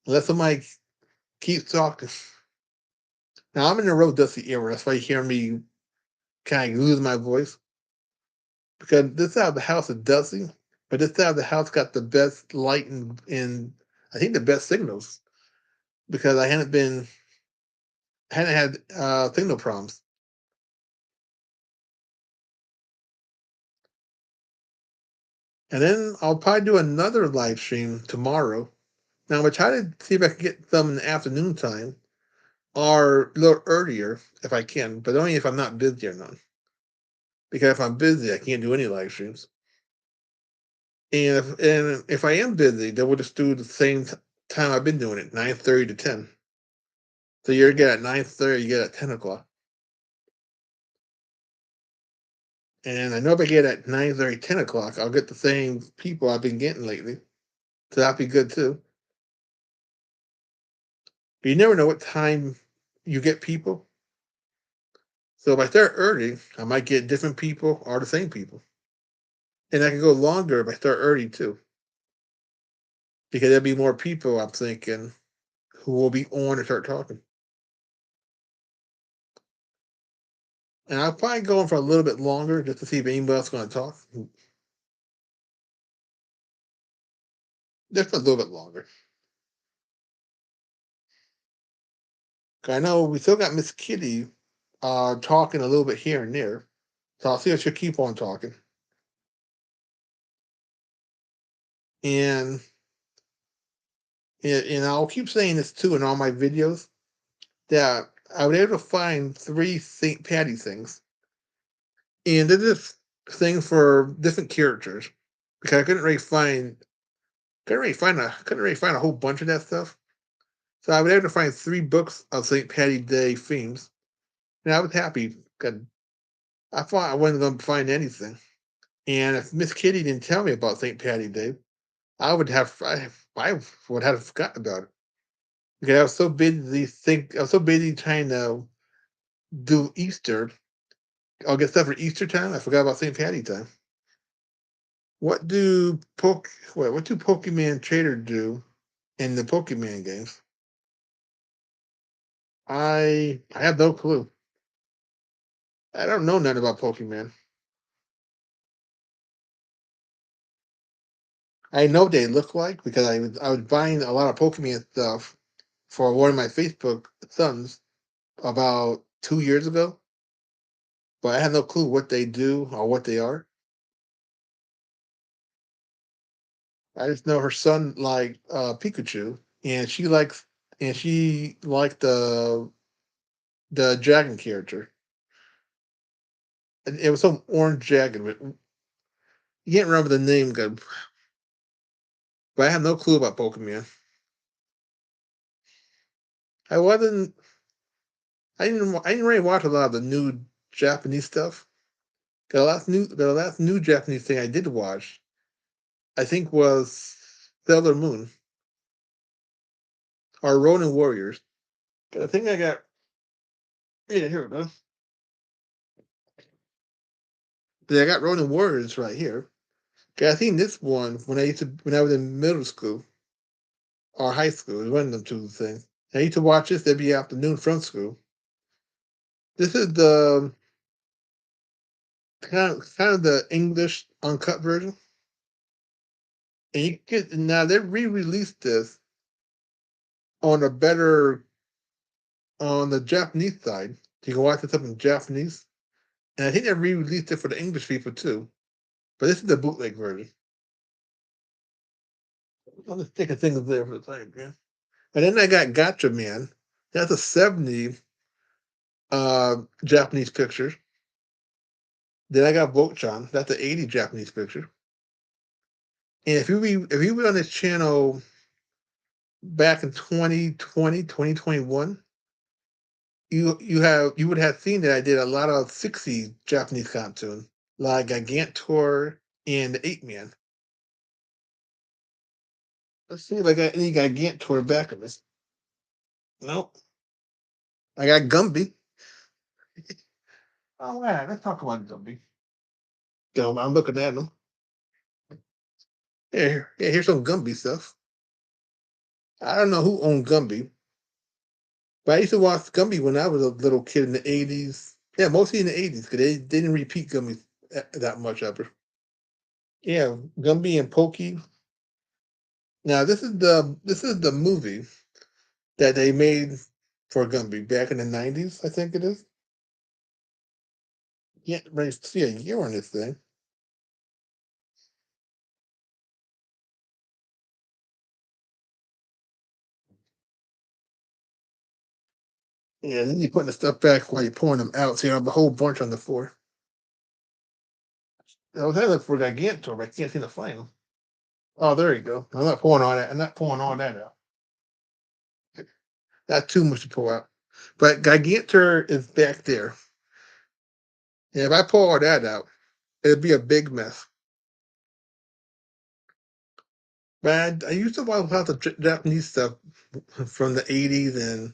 Unless somebody keeps talking. Now I'm in the real dusty era. That's why you hear me kind of lose my voice. Because this side of the house is dusty, but this side of the house got the best light and I think the best signals. Because I hadn't had signal problems. And then I'll probably do another live stream tomorrow. Now I'm gonna try to see if I can get some in the afternoon time or a little earlier if I can, but only if I'm not busy or not. Because if I'm busy, I can't do any live streams. And if I am busy, then we'll just do the same time I've been doing it, 9:30 to 10. So you get at 9:30, you get at 10 o'clock. And I know if I get at 9:30, 10 o'clock, I'll get the same people I've been getting lately. So that'd be good too. But you never know what time you get people. So if I start early, I might get different people or the same people. And I can go longer if I start early too. Because there'll be more people, I'm thinking, who will be on and start talking. And I'll probably go on for a little bit longer just to see if anybody else is going to talk. Just a little bit longer. I know we still got Miss Kitty talking a little bit here and there. So I'll see if she'll keep on talking. And and I'll keep saying this too in all my videos that I was able to find 3 St. Patty things. And they're just things for different characters. Because I couldn't really find a whole bunch of that stuff. So I was able to find 3 books of St. Patty Day themes. And I was happy. I thought I wasn't going to find anything. And if Miss Kitty didn't tell me about St. Patty Day, I would have forgotten about it. Because I was so busy trying to do Easter. I'll get stuff for Easter time. I forgot about St. Patty time. What do what do Pokemon Trader do in the Pokemon games? I have no clue. I don't know nothing about Pokemon. I know what they look like because I was buying a lot of Pokemon stuff for one of my Facebook sons about 2 years ago, but I have no clue what they do or what they are. I just know her son liked Pikachu, and she liked the dragon character. And it was some orange dragon, but you can't remember the name good. But I have no clue about Pokemon. I wasn't. I didn't really watch a lot of the new Japanese stuff. The last new Japanese thing I did watch, I think, was Sailor Moon or Ronin Warriors. 'Cause I think I got here it goes. Yeah, I got Ronin Warriors right here. 'Cause I seen this one when I was in middle school or high school. It was one of them two things. I used to watch this every afternoon from school. This is the kind of the English uncut version. And you get now they re-released this on a better on the Japanese side. You can watch this up in Japanese. And I think they re-released it for the English people too. But this is the bootleg version. I'll just take a thing there for the time, yeah. And then I got Gotcha Man. That's a 70 Japanese picture. Then I got Voltron. That's an 80 Japanese picture. And if you were on this channel back in 2020, 2021, you would have seen that I did a lot of 60 Japanese cartoon, like Gigantor and the Ape Man. Let's see if I got any Gigantor back of this. Nope. I got Gumby. Oh yeah, let's talk about Gumby. I'm looking at them. Yeah, here's some Gumby stuff. I don't know who owned Gumby, but I used to watch Gumby when I was a little kid in the 80s. Yeah, mostly in the 80s because they didn't repeat Gumby that much ever. Yeah, Gumby and Pokey. Now this is the movie that they made for Gumby back in the 90s, I think it is. Yeah, right. See a year on this thing. Yeah, then you putting the stuff back while you're pouring them out, so you have a whole bunch on the floor. I was having for Gigantor, but I can't seem to find them. Oh, there you go. I'm not pouring all that. I'm not pouring all that out. Not too much to pour out. But Gigantor is back there. And if I pour all that out, it'd be a big mess. But I used to watch lots of Japanese stuff from the 80s and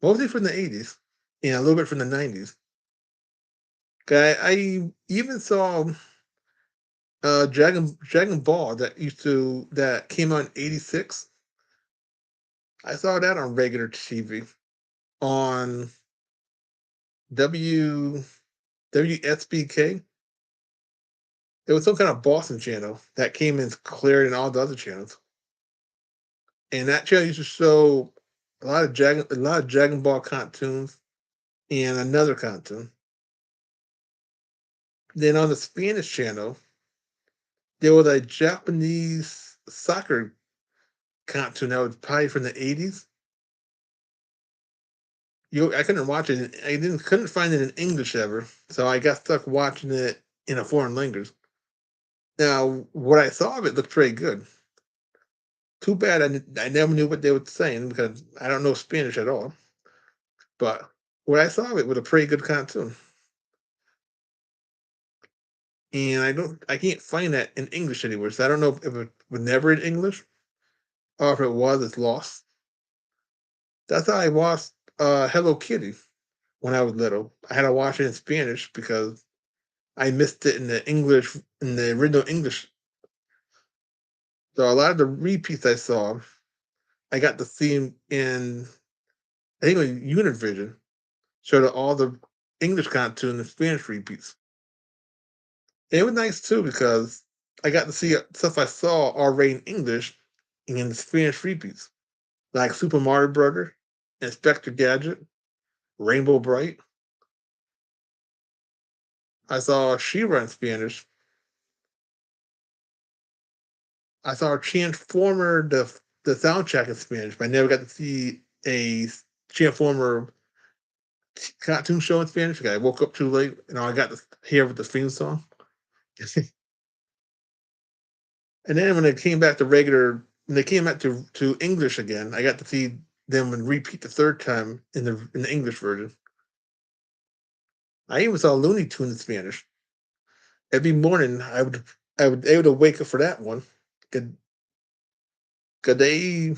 mostly from the 80s and a little bit from the 90s. I even saw Dragon Ball that came out in '86. I saw that on regular TV on W WSBK. It was some kind of Boston channel that came in clearer than all the other channels. And that channel used to show a lot of Dragon Ball cartoons and another cartoon. Then on the Spanish channel, there was a Japanese soccer cartoon that was probably from the '80s. I couldn't watch it. I didn't couldn't find it in English ever, so I got stuck watching it in a foreign language. Now, what I saw of it looked pretty good. Too bad I never knew what they were saying because I don't know Spanish at all. But what I saw of it was a pretty good cartoon. and I can't find that in English anywhere. So I don't know if it was never in English or if it was, it's lost. That's how I watched Hello Kitty when I was little. I had to watch it in Spanish because I missed it in the English in the original English. So a lot of the repeats I saw, I got to see 'em in I think it was Univision. Showed all the English content and the Spanish repeats. And it was nice too because I got to see stuff I saw already in English and in the Spanish repeats, like Super Mario Brothers, Inspector Gadget, Rainbow Bright. I saw She-Ra in Spanish. I saw Transformer the soundtrack in Spanish, but I never got to see a Transformer cartoon show in Spanish. I woke up too late, and all I got to hear was the theme song. And then when they came back to when they came back to English again, I got to see them and repeat the third time in the English version. I even saw Looney Tunes in Spanish. Every morning, I would able to wake up for that one, because they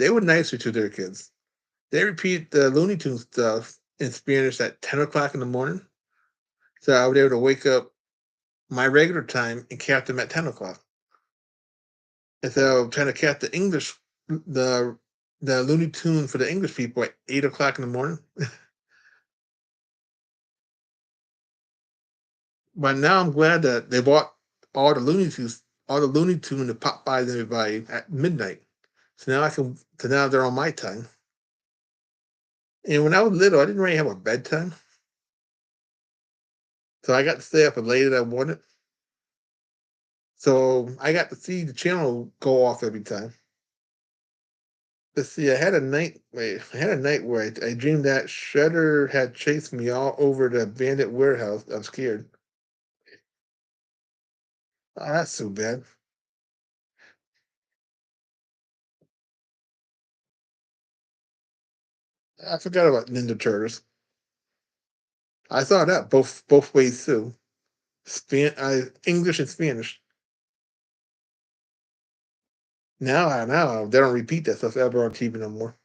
were nicer to their kids. They repeat the Looney Tunes stuff in Spanish at 10 o'clock in the morning, so I was able to wake up my regular time and catch them at 10 o'clock. Instead of trying to catch the the Looney Tune for the English people at 8 o'clock in the morning. But now I'm glad that they bought all the Looney Tune to pop by everybody at midnight. So now they're on my time. And when I was little, I didn't really have a bedtime, so I got to stay up as late as I wanted. So I got to see the channel go off every time. Let's see, I had a night where I dreamed that Shredder had chased me all over the abandoned warehouse. I'm scared. Oh, that's so bad. I forgot about Ninja Turtles. I saw that both ways too. English and Spanish. Now they don't repeat that stuff ever on TV no more.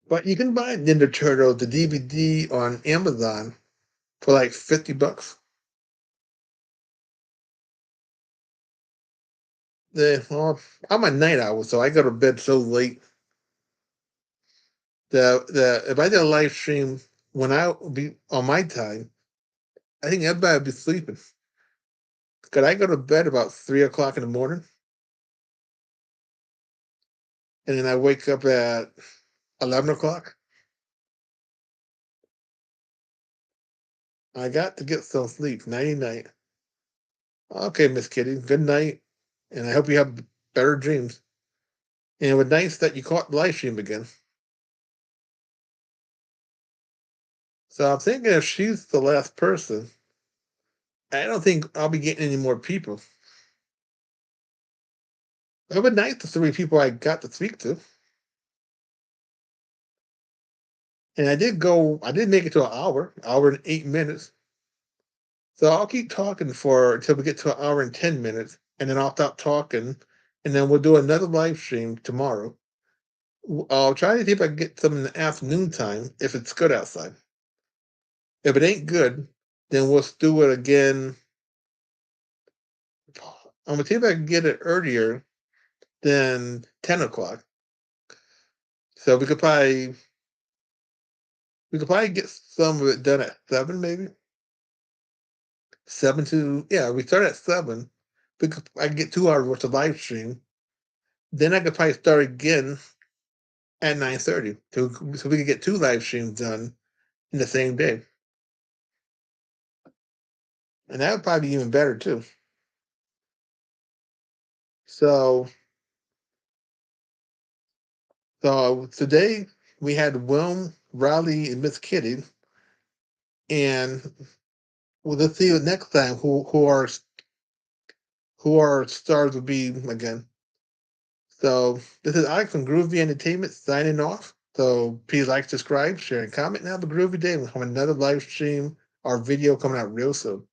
But you can buy Ninja Turtles the DVD on Amazon for like $50. Well, I'm a night owl, so I go to bed so late. The If I did a live stream when I would be on my time, I think everybody would be sleeping. Cause I go to bed about 3 o'clock in the morning, and then I wake up at 11 o'clock. I got to get some sleep. Nighty night. Okay, Miss Kitty. Good night, and I hope you have better dreams. And it was nice that you caught the live stream again. So I'm thinking if she's the last person, I don't think I'll be getting any more people. It was nice the three people I got to speak to. And I did make it to an hour and 8 minutes. So I'll keep talking for until we get to an hour and 10 minutes, and then I'll stop talking, and then we'll do another live stream tomorrow. I'll try to see if I can get some in the afternoon time if it's good outside. If it ain't good, then we'll do it again. I'm gonna see if I can get it earlier than 10 o'clock. So we could probably get some of it done at 7, maybe 7 to yeah. We start at 7. I can get 2 hours worth of live stream. Then I could probably start again at 9:30, so we could get 2 live streams done in the same day, and that would probably be even better too. So today we had Wilm, Riley, and Miss Kitty, and well, let's see next time who our stars will be again. So this is Alex from Groovy Entertainment signing off. So please like, subscribe, share, and comment. And have a groovy day. We'll have another live stream or video coming out real soon.